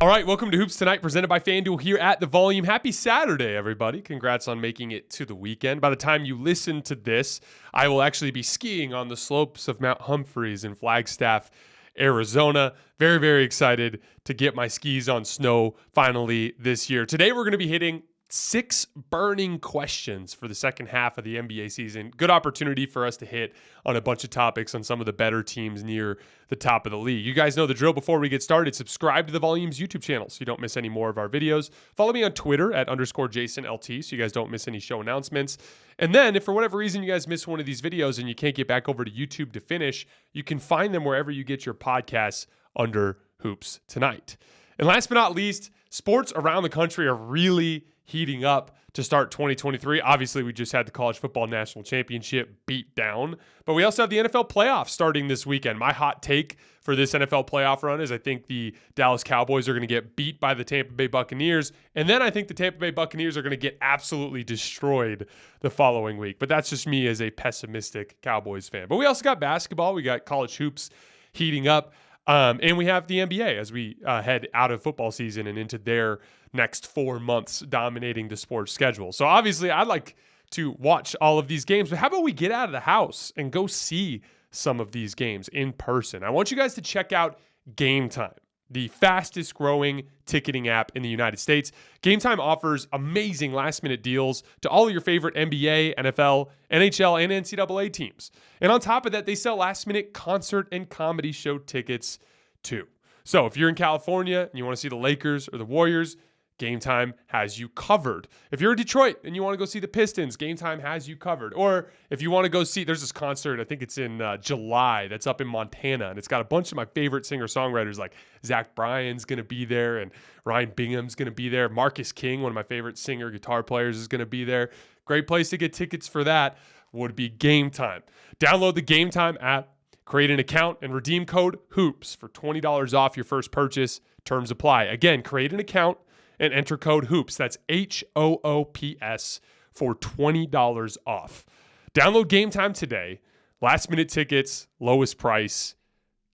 All right, welcome to Hoops Tonight, presented by FanDuel here at The Volume. Happy Saturday, everybody. Congrats on making it to the weekend. By the time you listen to this, I will actually be skiing on the slopes of Mount Humphreys in Flagstaff, Arizona. Very, very excited to get my skis on snow finally this year. Today, we're going to be hitting 6 burning questions for the second half of the NBA season. Good opportunity for us to hit on a bunch of topics on some of the better teams near the top of the league. You guys know the drill. Before we get started, subscribe to the Volume's YouTube channel so you don't miss any more of our videos. Follow me on Twitter at _JasonLT so you guys don't miss any show announcements. And then if for whatever reason you guys miss one of these videos and you can't get back over to YouTube to finish, you can find them wherever you get your podcasts under Hoops Tonight. And last but not least, sports around the country are really heating up to start 2023. Obviously, we just had the College Football National Championship beat down, but we also have the NFL playoffs starting this weekend. My hot take for this NFL playoff run is I think the Dallas Cowboys are going to get beat by the Tampa Bay Buccaneers, and then I think the Tampa Bay Buccaneers are going to get absolutely destroyed the following week. But that's just me as a pessimistic Cowboys fan. But we also got basketball. We got college hoops heating up. And we have the NBA as we head out of football season and into their next 4 months dominating the sports schedule. So obviously I'd like to watch all of these games, but how about we get out of the house and go see some of these games in person? I want you guys to check out Game Time, the fastest growing ticketing app in the United States. Game Time offers amazing last-minute deals to all of your favorite NBA, NFL, NHL, and NCAA teams. And on top of that, they sell last-minute concert and comedy show tickets too. So if you're in California and you want to see the Lakers or the Warriors, Game Time has you covered. If you're in Detroit and you want to go see the Pistons, Game Time has you covered. Or if you want to go see, there's this concert, I think it's in July, that's up in Montana, and it's got a bunch of my favorite singer-songwriters like Zach Bryan's going to be there, and Ryan Bingham's going to be there. Marcus King, one of my favorite singer guitar players, is going to be there. Great place to get tickets for that would be Game Time. Download the Game Time app, create an account, and redeem code HOOPS for $20 off your first purchase. Terms apply. Again, create an account and enter code HOOPS. That's HOOPS for $20 off. Download Game Time today. Last minute tickets, lowest price,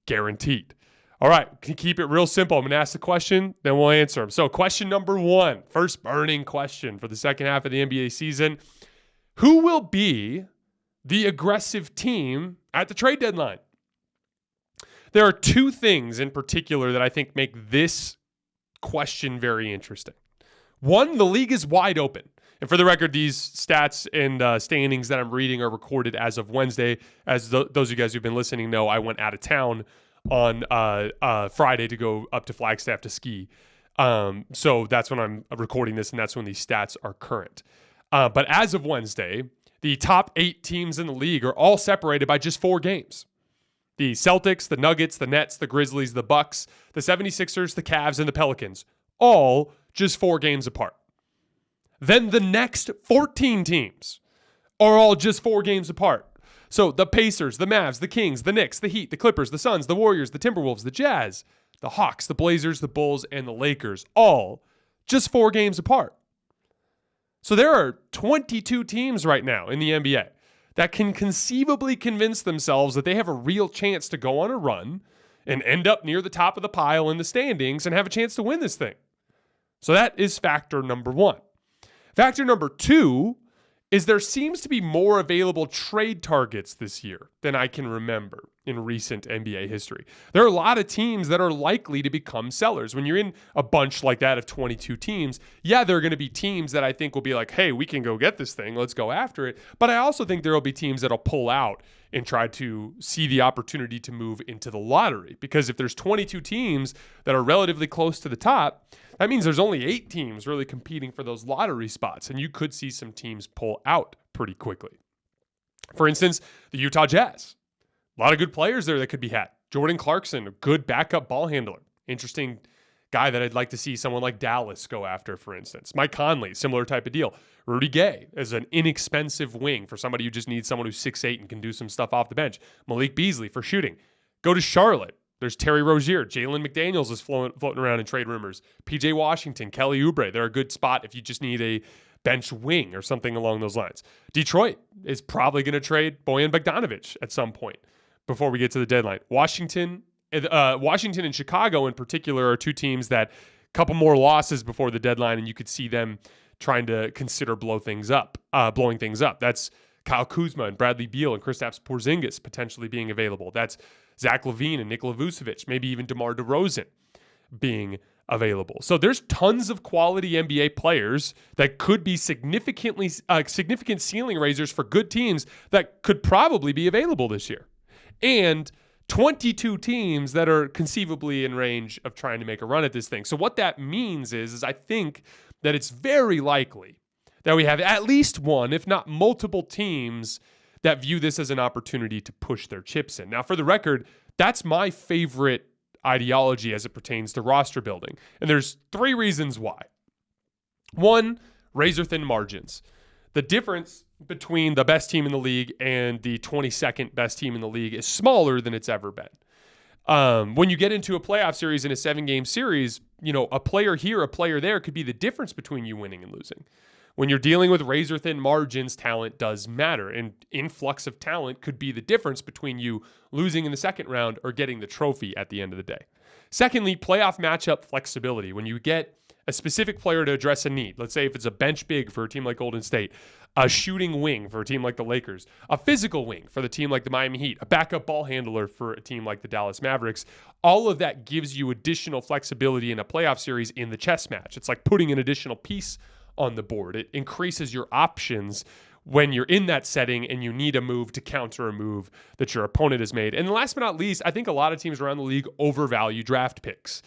guaranteed. All right, keep it real simple. I'm going to ask the question, then we'll answer them. So question number 1, first burning question for the second half of the NBA season. Who will be the aggressive team at the trade deadline? There are 2 things in particular that I think make this question very interesting. 1, the league is wide open. And for the record, these stats and standings that I'm reading are recorded as of Wednesday. As those of you guys who've been listening know, I went out of town on Friday to go up to Flagstaff to ski. So that's when I'm recording this, and that's when these stats are current. But as of Wednesday, the top 8 teams in the league are all separated by just 4 games. The Celtics, the Nuggets, the Nets, the Grizzlies, the Bucks, the 76ers, the Cavs, and the Pelicans, all just 4 games apart. Then the next 14 teams are all just 4 games apart. So the Pacers, the Mavs, the Kings, the Knicks, the Heat, the Clippers, the Suns, the Warriors, the Timberwolves, the Jazz, the Hawks, the Blazers, the Bulls, and the Lakers, all just 4 games apart. So there are 22 teams right now in the NBA that can conceivably convince themselves that they have a real chance to go on a run and end up near the top of the pile in the standings and have a chance to win this thing. So that is factor number 1. Factor number 2 is there seems to be more available trade targets this year than I can remember in recent NBA history. There are a lot of teams that are likely to become sellers. When you're in a bunch like that of 22 teams, yeah, there are going to be teams that I think will be like, hey, we can go get this thing. Let's go after it. But I also think there will be teams that will pull out and try to see the opportunity to move into the lottery. Because if there's 22 teams that are relatively close to the top, that means there's only 8 teams really competing for those lottery spots, and you could see some teams pull out pretty quickly. For instance, the Utah Jazz. A lot of good players there that could be had. Jordan Clarkson, a good backup ball handler. Interesting guy that I'd like to see someone like Dallas go after, for instance. Mike Conley, similar type of deal. Rudy Gay is an inexpensive wing for somebody who just needs someone who's 6'8" and can do some stuff off the bench. Malik Beasley for shooting. Go to Charlotte. There's Terry Rozier. Jalen McDaniels is floating around in trade rumors. PJ Washington, Kelly Oubre. They're a good spot if you just need a bench wing or something along those lines. Detroit is probably going to trade Bojan Bogdanovic at some point before we get to the deadline. Washington and Chicago in particular are 2 teams that couple more losses before the deadline, and you could see them trying to consider blowing things up. That's Kyle Kuzma and Bradley Beal and Kristaps Porzingis potentially being available. That's Zach LaVine and Nikola Vucevic, maybe even DeMar DeRozan being available. So there's tons of quality NBA players that could be significant ceiling raisers for good teams that could probably be available this year. And 22 teams that are conceivably in range of trying to make a run at this thing. So what that means is I think that it's very likely that we have at least one, if not multiple teams that view this as an opportunity to push their chips in. Now, for the record, that's my favorite ideology as it pertains to roster building. And there's 3 reasons why. 1, razor thin margins. The difference between the best team in the league and the 22nd best team in the league is smaller than it's ever been. When you get into a playoff series in a 7-game series, a player here, a player there could be the difference between you winning and losing. When you're dealing with razor thin margins, talent does matter. And influx of talent could be the difference between you losing in the second round or getting the trophy at the end of the day. Secondly, playoff matchup flexibility. When you get a specific player to address a need, let's say if it's a bench big for a team like Golden State, a shooting wing for a team like the Lakers, a physical wing for the team like the Miami Heat, a backup ball handler for a team like the Dallas Mavericks, all of that gives you additional flexibility in a playoff series in the chess match. It's like putting an additional piece on the board. It increases your options when you're in that setting and you need a move to counter a move that your opponent has made. And last but not least, I think a lot of teams around the league overvalue draft picks.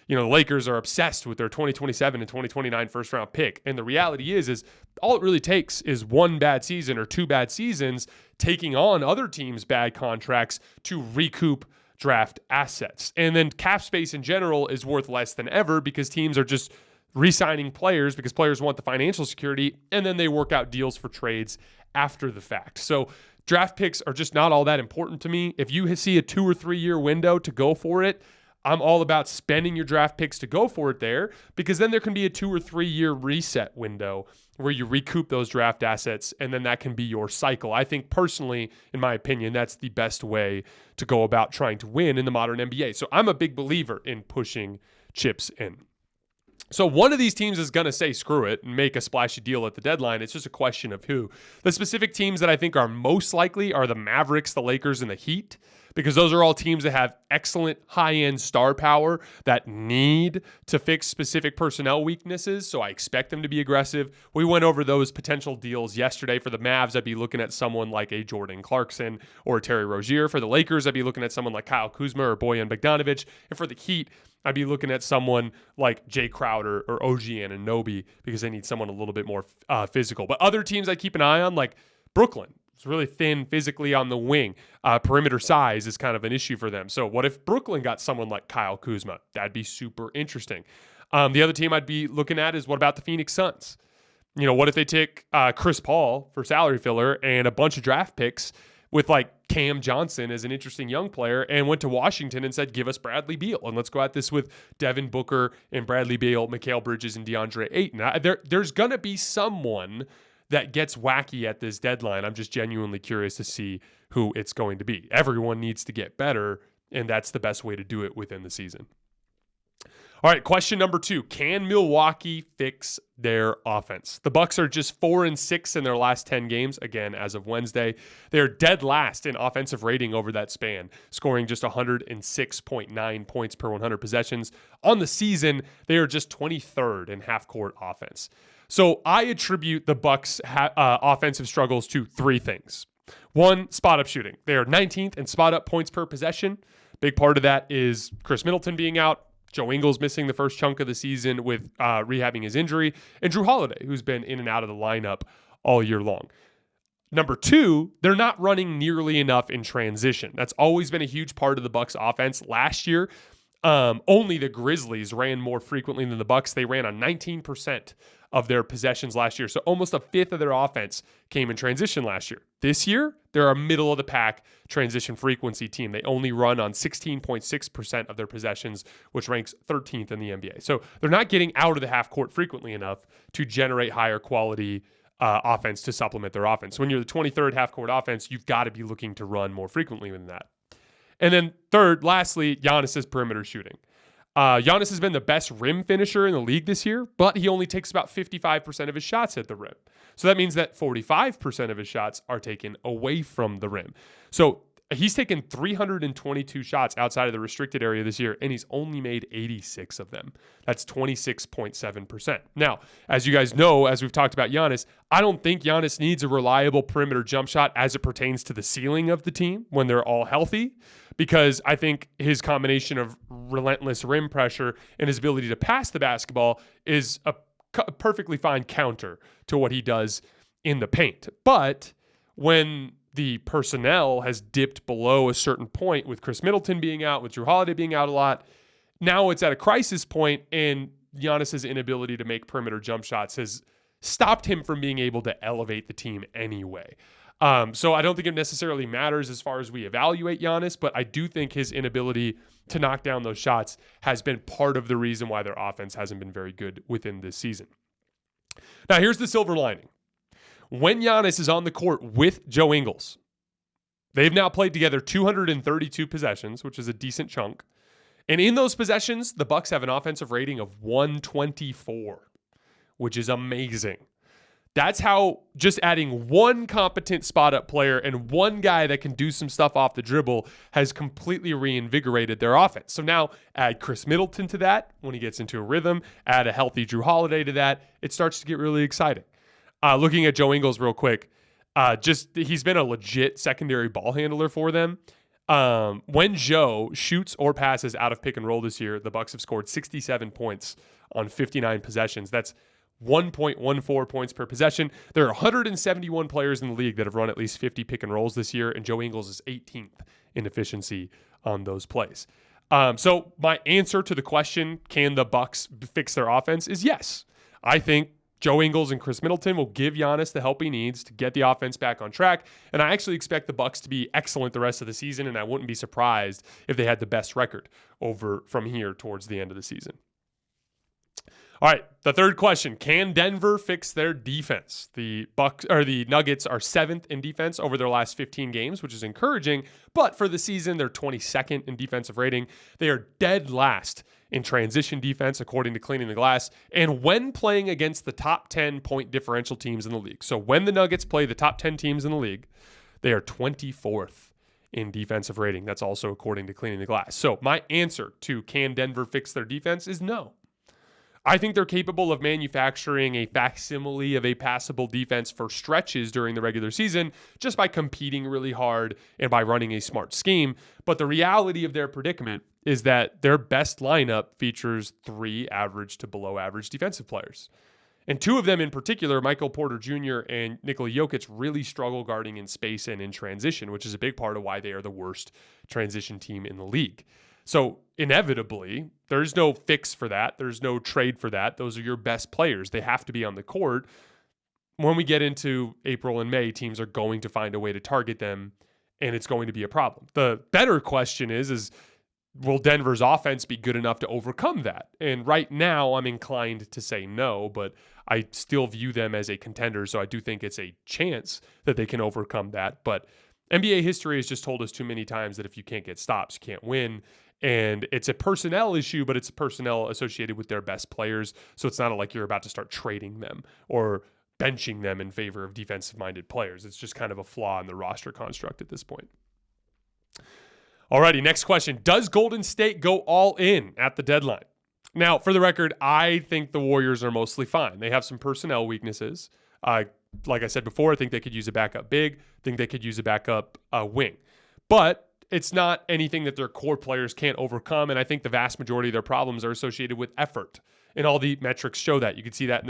The Lakers are obsessed with their 2027 and 2029 first round pick. And the reality is all it really takes is 1 bad season or 2 bad seasons taking on other teams' bad contracts to recoup draft assets. And then cap space in general is worth less than ever because teams are just re-signing players because players want the financial security, and then they work out deals for trades after the fact. So draft picks are just not all that important to me. If you see a 2 or 3 year window to go for it, I'm all about spending your draft picks to go for it there, because then there can be a 2 or 3 year reset window where you recoup those draft assets, and then that can be your cycle. I think personally, in my opinion, that's the best way to go about trying to win in the modern NBA. So I'm a big believer in pushing chips in. So one of these teams is going to say screw it and make a splashy deal at the deadline. It's just a question of who. The specific teams that I think are most likely are the Mavericks, the Lakers, and the Heat, because those are all teams that have excellent high-end star power that need to fix specific personnel weaknesses, so I expect them to be aggressive. We went over those potential deals yesterday. For the Mavs, I'd be looking at someone like a Jordan Clarkson or Terry Rozier. For the Lakers, I'd be looking at someone like Kyle Kuzma or Bojan Bogdanovic. And for the Heat, I'd be looking at someone like Jay Crowder or OG Anunoby because they need someone a little bit more physical. But other teams I keep an eye on, like Brooklyn. It's really thin physically on the wing. Perimeter size is kind of an issue for them. So what if Brooklyn got someone like Kyle Kuzma? That'd be super interesting. The other team I'd be looking at is what about the Phoenix Suns? What if they take Chris Paul for salary filler and a bunch of draft picks with like Cam Johnson as an interesting young player and went to Washington and said, give us Bradley Beal. And let's go at this with Devin Booker and Bradley Beal, Mikal Bridges, and DeAndre Ayton. There's going to be someone that gets wacky at this deadline. I'm just genuinely curious to see who it's going to be. Everyone needs to get better, and that's the best way to do it within the season. All right, question number 2. Can Milwaukee fix their offense? The Bucks are just 4-6 in their last 10 games, again, as of Wednesday. They're dead last in offensive rating over that span, scoring just 106.9 points per 100 possessions. On the season, they are just 23rd in half-court offense. So I attribute the Bucks' offensive struggles to 3 things. 1, spot-up shooting. They are 19th in spot-up points per possession. Big part of that is Chris Middleton being out, Joe Ingles missing the first chunk of the season with rehabbing his injury, and Drew Holiday, who's been in and out of the lineup all year long. Number 2, they're not running nearly enough in transition. That's always been a huge part of the Bucks offense. Last year, only the Grizzlies ran more frequently than the Bucks. They ran on 19% of their possessions last year. So almost a fifth of their offense came in transition last year. This year, they're a middle-of-the-pack transition frequency team. They only run on 16.6% of their possessions, which ranks 13th in the NBA. So they're not getting out of the half court frequently enough to generate higher quality offense to supplement their offense. When you're the 23rd half court offense, you've got to be looking to run more frequently than that. And then lastly, Giannis's perimeter shooting. Giannis has been the best rim finisher in the league this year, but he only takes about 55% of his shots at the rim. So that means that 45% of his shots are taken away from the rim. So he's taken 322 shots outside of the restricted area this year, and he's only made 86 of them. That's 26.7%. Now, as you guys know, as we've talked about Giannis, I don't think Giannis needs a reliable perimeter jump shot as it pertains to the ceiling of the team when they're all healthy, because I think his combination of relentless rim pressure and his ability to pass the basketball is a perfectly fine counter to what he does in the paint. But when the personnel has dipped below a certain point, with Chris Middleton being out, with Jrue Holiday being out a lot, now it's at a crisis point, and Giannis's inability to make perimeter jump shots has stopped him from being able to elevate the team anyway. So I don't think it necessarily matters as far as we evaluate Giannis, but I do think his inability to knock down those shots has been part of the reason why their offense hasn't been very good within this season. Now, here's the silver lining. When Giannis is on the court with Joe Ingles, they've now played together 232 possessions, which is a decent chunk. And in those possessions, the Bucks have an offensive rating of 124, which is amazing. That's how just adding one competent spot-up player and one guy that can do some stuff off the dribble has completely reinvigorated their offense. So now add Chris Middleton to that when he gets into a rhythm, add a healthy Jrue Holiday to that, it starts to get really exciting. Looking at Joe Ingles real quick, he's been a legit secondary ball handler for them. When Joe shoots or passes out of pick and roll this year, the Bucks have scored 67 points on 59 possessions. That's 1.14 points per possession. There are 171 players in the league that have run at least 50 pick and rolls this year, and Joe Ingles is 18th in efficiency on those plays. So my answer to the question, can the Bucks fix their offense, is yes. I think Joe Ingles and Chris Middleton will give Giannis the help he needs to get the offense back on track, and I actually expect the Bucks to be excellent the rest of the season, and I wouldn't be surprised if they had the best record over from here towards the end of the season. All right, the third question: can Denver fix their defense? The Nuggets are 7th in defense over their last 15 games, which is encouraging. But for the season, they're 22nd in defensive rating. They are dead last in transition defense, according to Cleaning the Glass, and when playing against the top 10 point differential teams in the league. So when the Nuggets play the top 10 teams in the league, they are 24th in defensive rating. That's also according to Cleaning the Glass. So my answer to can Denver fix their defense is no. I think they're capable of manufacturing a facsimile of a passable defense for stretches during the regular season just by competing really hard and by running a smart scheme. But the reality of their predicament is that their best lineup features 3 average to below average defensive players. And 2 of them in particular, Michael Porter Jr. and Nikola Jokic, really struggle guarding in space and in transition, which is a big part of why they are the worst transition team in the league. So inevitably, there's no fix for that. There's no trade for that. Those are your best players. They have to be on the court. When we get into April and May, teams are going to find a way to target them, and it's going to be a problem. The better question is will Denver's offense be good enough to overcome that? And right now, I'm inclined to say no, but I still view them as a contender, so I do think it's a chance that they can overcome that. But NBA history has just told us too many times that if you can't get stops, you can't win. And it's a personnel issue, but it's personnel associated with their best players. So it's not like you're about to start trading them or benching them in favor of defensive-minded players. It's just kind of a flaw in the roster construct at this point. Alrighty, next question. Does Golden State go all in at the deadline? Now, for the record, I think the Warriors are mostly fine. They have some personnel weaknesses. Like I said before, I think they could use a backup big. I think they could use a backup wing. But it's not anything that their core players can't overcome, and I think the vast majority of their problems are associated with effort, and all the metrics show that. You can see that in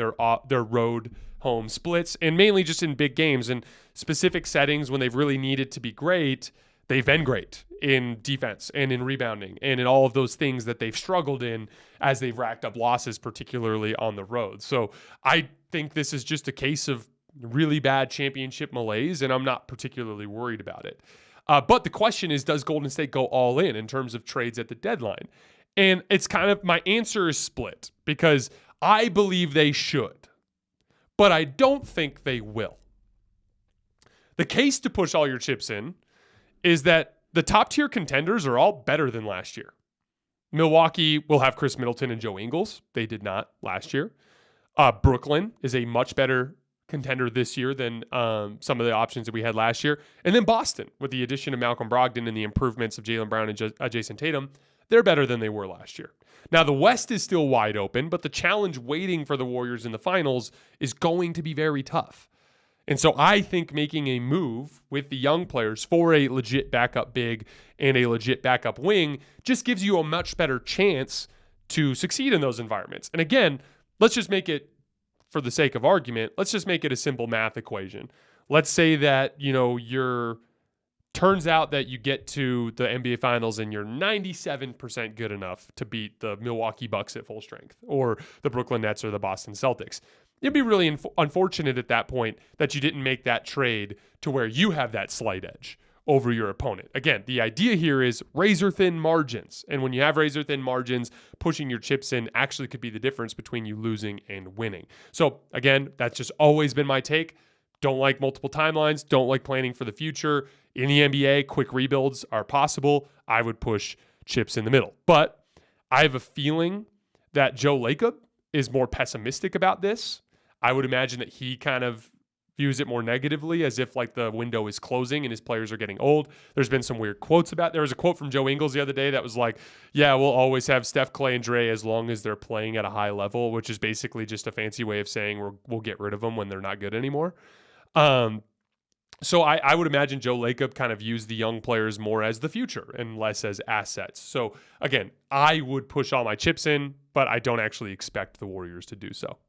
their road-home splits, and mainly just in big games. In specific settings, when they've really needed to be great, they've been great in defense and in rebounding and in all of those things that they've struggled in as they've racked up losses, particularly on the road. So I think this is just a case of really bad championship malaise, and I'm not particularly worried about it. But the question is, does Golden State go all in terms of trades at the deadline? And it's kind of, my answer is split because I believe they should, but I don't think they will. The case to push all your chips in is that the top tier contenders are all better than last year. Milwaukee will have Chris Middleton and Joe Ingles. They did not last year. Brooklyn is a much better contender this year than some of the options that we had last year. And then Boston, with the addition of Malcolm Brogdon and the improvements of Jaylen Brown and Jason Tatum, they're better than they were last year. Now, the West is still wide open, but the challenge waiting for the Warriors in the finals is going to be very tough. And so I think making a move with the young players for a legit backup big and a legit backup wing just gives you a much better chance to succeed in those environments. And again, let's just make it, for the sake of argument, let's just make it a simple math equation. Let's say that, turns out that you get to the NBA Finals and you're 97% good enough to beat the Milwaukee Bucks at full strength or the Brooklyn Nets or the Boston Celtics. It'd be really unfortunate at that point that you didn't make that trade to where you have that slight edge over your opponent. Again, the idea here is razor-thin margins. And when you have razor-thin margins, pushing your chips in actually could be the difference between you losing and winning. So again, that's just always been my take. Don't like multiple timelines. Don't like planning for the future. In the NBA, quick rebuilds are possible. I would push chips in the middle. But I have a feeling that Joe Lacob is more pessimistic about this. I would imagine that he kind of views it more negatively, as if like the window is closing and his players are getting old. There's been some weird quotes about it. There was a quote from Joe Ingles the other day that was like, yeah, we'll always have Steph, Clay, and Dre as long as they're playing at a high level, which is basically just a fancy way of saying we'll get rid of them when they're not good anymore. So I would imagine Joe Lacob kind of views the young players more as the future and less as assets. So again, I would push all my chips in, but I don't actually expect the Warriors to do so.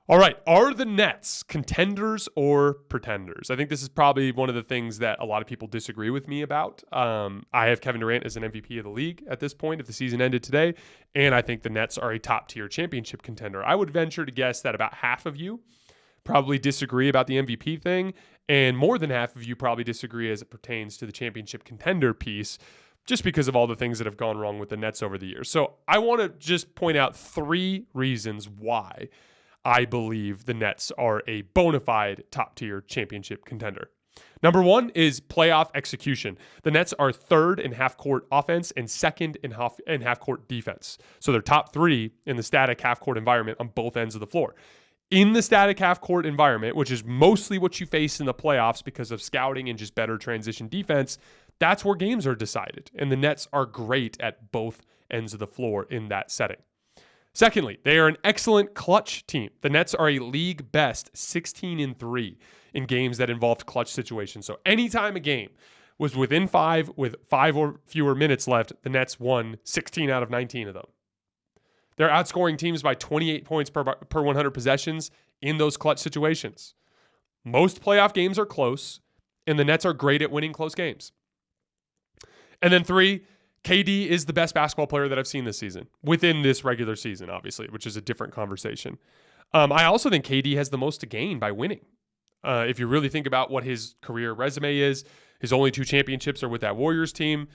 All right, are the Nets contenders or pretenders? I think this is probably one of the things that a lot of people disagree with me about. I have Kevin Durant as an MVP of the league at this point if the season ended today, and I think the Nets are a top-tier championship contender. I would venture to guess that about half of you probably disagree about the MVP thing, and more than half of you probably disagree as it pertains to the championship contender piece, just because of all the things that have gone wrong with the Nets over the years. So I want to just point out 3 reasons why I believe the Nets are a bona fide top-tier championship contender. Number 1 is playoff execution. The Nets are 3rd in half-court offense and 2nd in half-court defense. So they're top 3 in the static half-court environment on both ends of the floor. In the static half-court environment, which is mostly what you face in the playoffs because of scouting and just better transition defense, that's where games are decided. And the Nets are great at both ends of the floor in that setting. Secondly, they are an excellent clutch team. The Nets are a league best 16-3 in games that involved clutch situations. So anytime a game was within 5 with 5 or fewer minutes left, the Nets won 16 out of 19 of them. They're outscoring teams by 28 points per 100 possessions in those clutch situations. Most playoff games are close, and the Nets are great at winning close games. And then 3, KD is the best basketball player that I've seen this season, within this regular season, obviously, which is a different conversation. I also think KD has the most to gain by winning. If you really think about what his career resume is, his only 2 championships are with that Warriors team.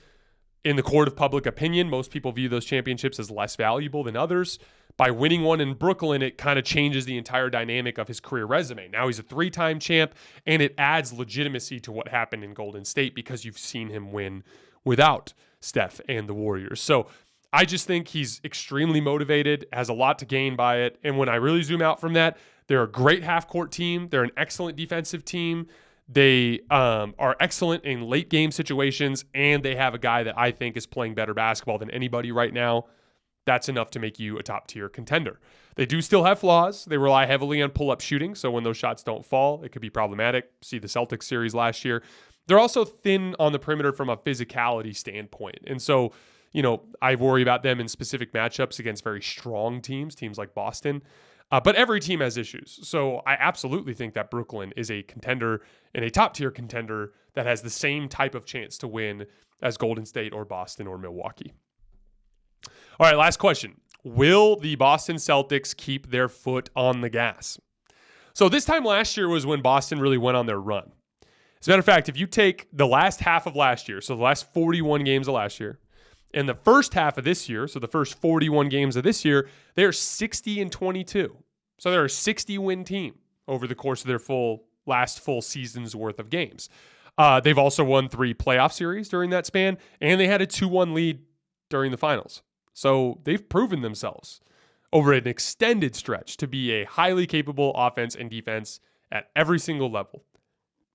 In the court of public opinion, most people view those championships as less valuable than others. By winning one in Brooklyn, it kind of changes the entire dynamic of his career resume. Now he's a 3-time champ, and it adds legitimacy to what happened in Golden State because you've seen him win without Steph and the Warriors. So I just think he's extremely motivated, has a lot to gain by it. And when I really zoom out from that, they're a great half-court team. They're an excellent defensive team. They are excellent in late game situations, and they have a guy that I think is playing better basketball than anybody right now. That's enough to make you a top-tier contender. They do still have flaws. They rely heavily on pull-up shooting, so when those shots don't fall, it could be problematic. See the Celtics series last year. They're also thin on the perimeter from a physicality standpoint. And so, I worry about them in specific matchups against very strong teams like Boston. But every team has issues. So I absolutely think that Brooklyn is a contender and a top-tier contender that has the same type of chance to win as Golden State or Boston or Milwaukee. All right, last question. Will the Boston Celtics keep their foot on the gas? So this time last year was when Boston really went on their run. As a matter of fact, if you take the last half of last year, so the last 41 games of last year, and the first half of this year, so the first 41 games of this year, they're 60-22. So they're a 60-win team over the course of their last full season's worth of games. They've also won 3 playoff series during that span, and they had a 2-1 lead during the finals. So they've proven themselves over an extended stretch to be a highly capable offense and defense at every single level,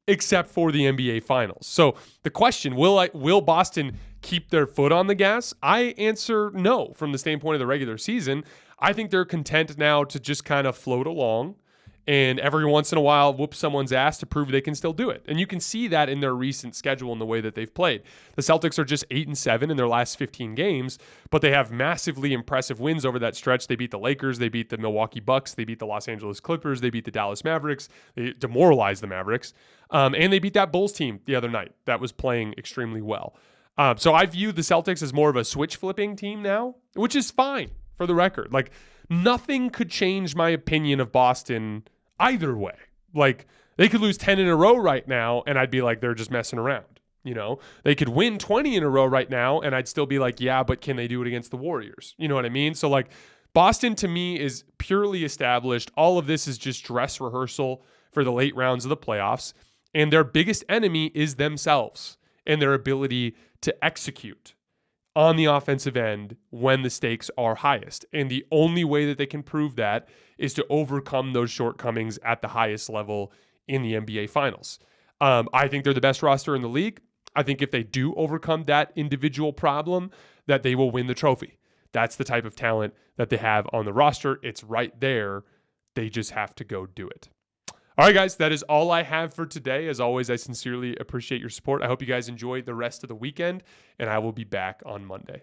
except for the NBA Finals. So the question, will Boston keep their foot on the gas? I answer no from the standpoint of the regular season. I think they're content now to just kind of float along and every once in a while whoop someone's ass to prove they can still do it. And you can see that in their recent schedule and the way that they've played. The Celtics are just 8-7 in their last 15 games, but they have massively impressive wins over that stretch. They beat the Lakers, they beat the Milwaukee Bucks, they beat the Los Angeles Clippers, they beat the Dallas Mavericks, they demoralized the Mavericks, and they beat that Bulls team the other night that was playing extremely well. So I view the Celtics as more of a switch flipping team now, which is fine for the record. Like, nothing could change my opinion of Boston either way. Like, they could lose 10 in a row right now and I'd be like, they're just messing around. You know, they could win 20 in a row right now and I'd still be like, yeah, but can they do it against the Warriors? You know what I mean? So like, Boston to me is purely established. All of this is just dress rehearsal for the late rounds of the playoffs. And their biggest enemy is themselves and their ability to execute on the offensive end when the stakes are highest. And the only way that they can prove that is to overcome those shortcomings at the highest level in the NBA Finals. I think they're the best roster in the league. I think if they do overcome that individual problem, that they will win the trophy. That's the type of talent that they have on the roster. It's right there. They just have to go do it. All right, guys, that is all I have for today. As always, I sincerely appreciate your support. I hope you guys enjoy the rest of the weekend, and I will be back on Monday.